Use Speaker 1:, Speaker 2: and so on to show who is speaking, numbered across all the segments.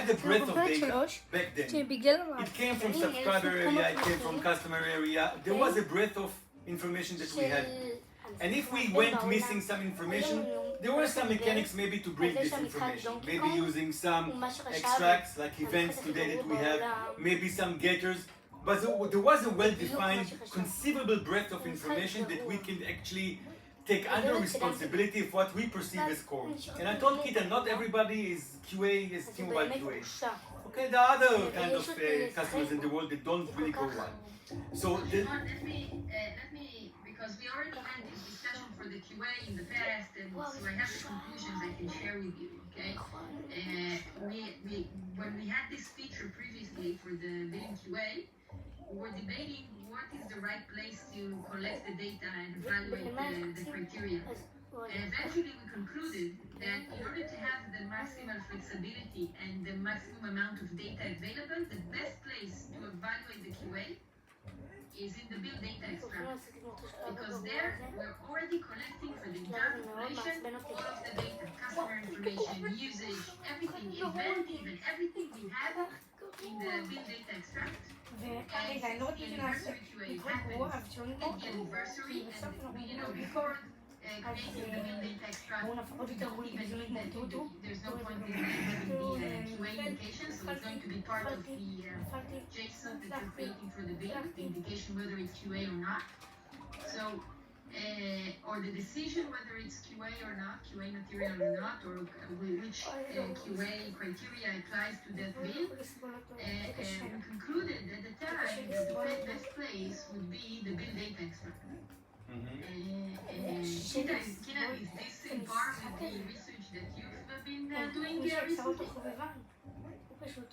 Speaker 1: the breadth of data back then. It came from subscriber area, it came from customer area. There was a breadth of information that we had. And if we went missing some information, there were some mechanics maybe to bring this information. Maybe using some extracts like events today that we have, maybe some getters. But there was a well-defined, conceivable breadth of information that we can actually take under responsibility of what we perceive as core. And I told Kita, not everybody is QA, is T-Mobile QA. Okay, there are other kind of customers in the world that don't really go well. So
Speaker 2: let me, because we already had this discussion for the QA in the past, and so I have the conclusions I can share with you, okay? When we had this feature previously for the billing QA, we were debating what is the right place to collect the data and evaluate the criteria. And eventually we concluded that in order to have the maximal flexibility and the maximum amount of data available, the best place to evaluate the QA is in the build data extract. Because there we're already collecting for the entire population all of the data, customer information, usage, everything, event, even everything we have in the build data extract. And the anniversary QA happens at the anniversary, and before creating the build data extract, we don't even need that. There's no point in having the QA indication, so it's going to be part of the JSON that you're creating for the build, the indication whether it's QA or not. So, or the decision whether it's QA or not, QA material or not, or which QA criteria applies to that build. And we concluded at the time that the best place would be the build data extract. Kina, is this in par with the research that you've been doing recently?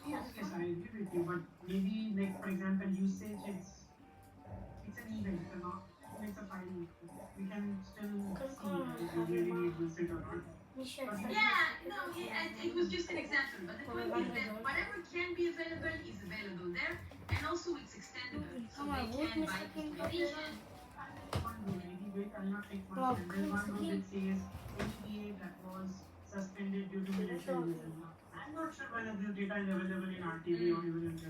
Speaker 3: Yes, I agree with you, but maybe, like, for example, usage, it's an event, it's a file. We can still see if we really need usage or not.
Speaker 2: It was just an example, but the point is that whatever can be available is available there, and also it's extendable. So they can buy information.
Speaker 3: I'll not take one. There's one rule that says APA that was suspended due to military reason. I'm not sure whether this data is available in RTV or even in the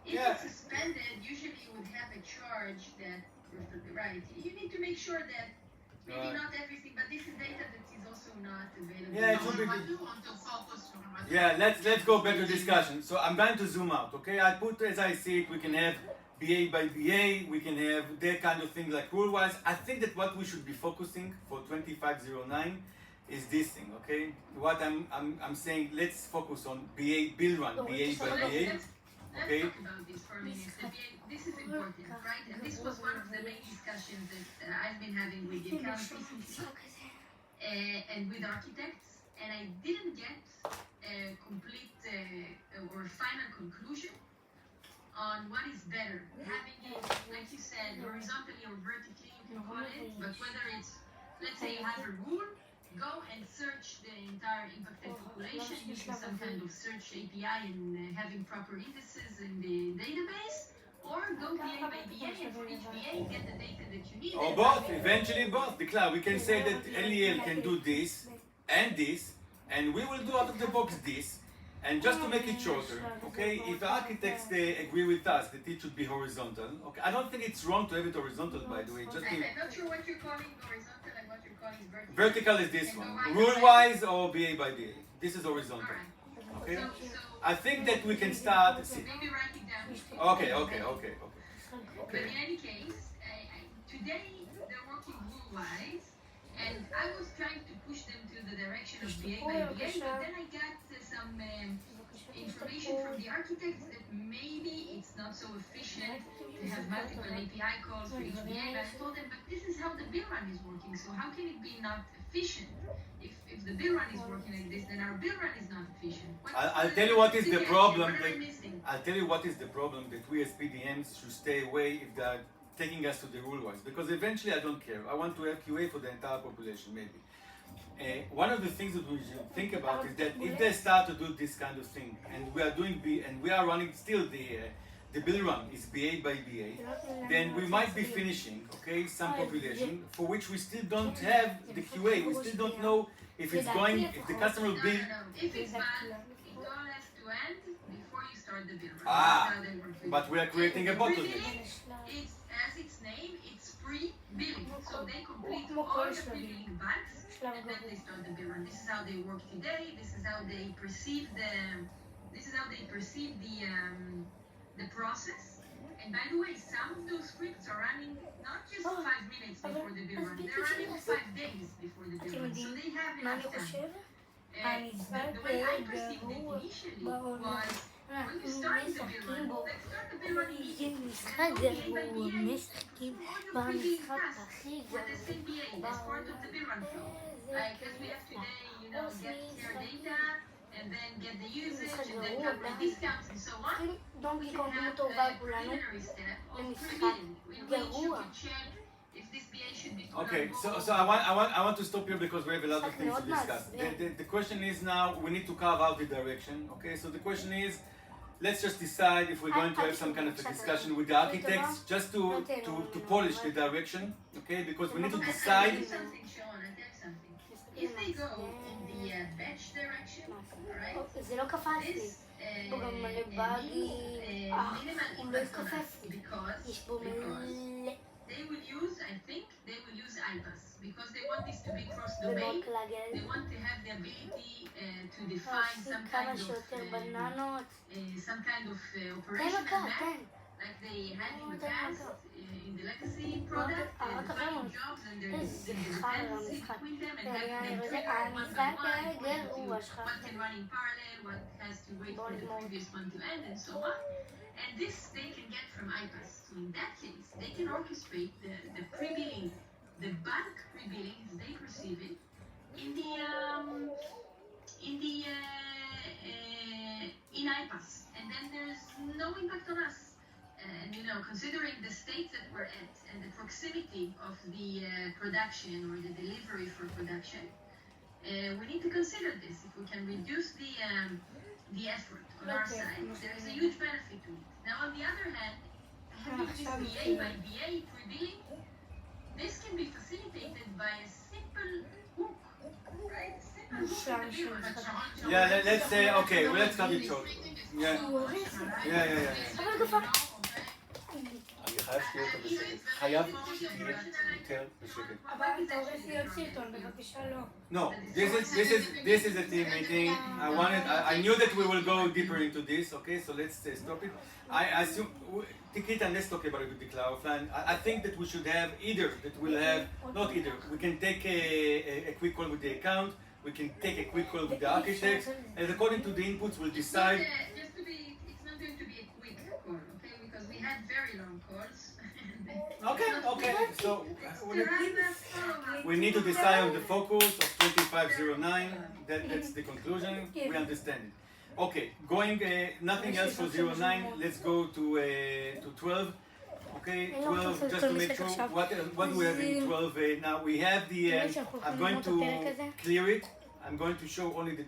Speaker 2: If it's suspended, usually you would have a charge that, right, you need to make sure that maybe not everything, but this is data that is also not available.
Speaker 1: Yeah, it should be. Yeah, let's go back to discussion. So I'm going to zoom out, okay? I put, as I see it, we can have BA by BA, we can have that kind of thing like rule-wise. I think that what we should be focusing for 2509 is this thing, okay? What I'm saying, let's focus on BA bill run, BA by BA.
Speaker 2: Okay. Let's talk about this for a minute. This is important, right? And this was one of the main discussions that I've been having with the account recently and with architects, and I didn't get a complete or final conclusion on what is better. Having it, like you said, horizontally or vertically, you can call it, but whether it's, let's say you have a rule, go and search the entire impacted population using some kind of search API and having proper indices in the database, or go BA by BA and for each BA get the data that you need.
Speaker 1: Or both, eventually both. The cloud, we can say that LEL can do this, and we will do out of the box this. And just to make it shorter, okay, if the architects they agree with us that it should be horizontal, okay, I don't think it's wrong to have it horizontal, by the way. Just
Speaker 2: I'm not sure what you're calling horizontal and what you're calling vertical.
Speaker 1: Vertical is this one, rule-wise or BA by BA. This is horizontal.
Speaker 2: Right.
Speaker 1: Okay.
Speaker 2: So
Speaker 1: I think that we can start.
Speaker 2: Maybe write it down.
Speaker 1: Okay.
Speaker 2: But in any case, today they're working rule-wise, and I was trying to push them to the direction of BA by BA, but then I got some information from the architects that maybe it's not so efficient to have multiple API calls for each BA, but I told them, but this is how the bill run is working, so how can it be not efficient? If the bill run is working like this, then our bill run is not efficient.
Speaker 1: I'll tell you what is the problem. I'll tell you what is the problem that we as PDMs should stay away if they are taking us to the rule-wise, because eventually I don't care. I want to have QA for the entire population, maybe. One of the things that we should think about is that if they start to do this kind of thing, and we are running still the bill run is BA by BA, then we might be finishing, okay, some population for which we still don't have the QA. We still don't know if it's going, if the customer will be.
Speaker 2: If it's bad, start the bill run.
Speaker 1: Ah,
Speaker 2: That's how they work with
Speaker 1: but
Speaker 2: it.
Speaker 1: we are creating a bottleneck.
Speaker 2: Pre-billing, it's, as its name, it's pre-billing. So they complete all the pre-billing bugs, and then they start the bill run. This is how they work today. This is how they perceive the process. And by the way, some of those scripts are running not just 5 minutes before the bill run, they're running 5 days before the bill run. So they have enough time. The way I perceived it initially was when you start the bill run, let's start the bill run immediately. And do BA by BA, all your previous tasks for the same BA as part of the bill run flow. Like as we have today, get their data, and then get the usage, and then calculate discounts and so on.
Speaker 4: דונקי קונג
Speaker 2: have
Speaker 4: טובה
Speaker 2: a
Speaker 4: כולנו
Speaker 2: preliminary step of
Speaker 4: למשחק
Speaker 2: pre-billing, in which you
Speaker 4: גרוע.
Speaker 2: can check if this BA should be put
Speaker 1: Okay,
Speaker 2: on
Speaker 1: so
Speaker 2: hold.
Speaker 1: so I want to stop here because we have a lot of things to discuss. The question is now we need to carve out the direction. Okay, so the question is, let's just decide if we're going to have some kind of a discussion with the architects just to polish the direction. Okay, because we need to
Speaker 2: I'll
Speaker 1: decide.
Speaker 2: tell you something, Sean, I'll tell you something. If they go in the batch direction, alright,
Speaker 4: זה לא קפץ לי.
Speaker 2: this
Speaker 4: פה גם מלא באגים.
Speaker 2: minimal
Speaker 4: הוא לא
Speaker 2: impact on
Speaker 4: התקפץ
Speaker 2: us
Speaker 4: לי.
Speaker 2: because
Speaker 4: יש פה מלא.
Speaker 2: they will use, I think, they will use IPAS because they want this to be
Speaker 4: זה
Speaker 2: cross-domain.
Speaker 4: מאוד קלאגל.
Speaker 2: They want to have the ability to define some
Speaker 4: כמה
Speaker 2: kind of
Speaker 4: שיותר בננות.
Speaker 2: operation
Speaker 4: תן
Speaker 2: map,
Speaker 4: תן.
Speaker 2: like they had in the
Speaker 4: תן
Speaker 2: past in the legacy product, defining jobs and the
Speaker 4: איזה
Speaker 2: dependency
Speaker 4: חרא המשחק.
Speaker 2: between them and
Speaker 4: אני
Speaker 2: having them
Speaker 4: רואה,
Speaker 2: trigger one by
Speaker 4: המשחק
Speaker 2: one, according to
Speaker 4: גרוע שלך.
Speaker 2: what can run in parallel, what has to wait for the previous one to end, and so on. And this they can get from IPAS. So in that case, they can orchestrate the pre-billing, the bulk pre-billing as they perceive it, in IPAS, and then there's no impact on us. And considering the state that we're at and the proximity of the production or the delivery for production, we need to consider this. If we can reduce the effort on our side, there's a huge benefit to it. Now, on the other hand, having this BA by BA pre-billing, this can be facilitated by a simple hook, right? A simple hook in the bill.
Speaker 1: Yeah, let's say okay. Well, let's cut it short. Yeah.
Speaker 4: אבל גפה.
Speaker 1: אני חייב שתהיה יותר בשקט. חייב שתהיה יותר בשקט.
Speaker 4: אבל אתה הורס לי עוד סרטון, בבקשה לא.
Speaker 1: No, this is a team meeting. I knew that we will go deeper into this. Okay, so let's stop it. I assume Tikita, let's talk about it with the cloud offline. I think that we should have not either. We can take a quick call with the account. We can take a quick call with the architects, and according to the inputs, we'll decide.
Speaker 2: Just to be, it's not going to be a quick call, okay? Because we had very long calls.
Speaker 1: Okay. So we need to decide on the focus of 2509. That's the conclusion. We understand it. Okay, going nothing else for 09. Let's go to 12. Okay, 12. Just to make sure what do we have in 12 now. We have the. I'm going to clear it. I'm going to show only the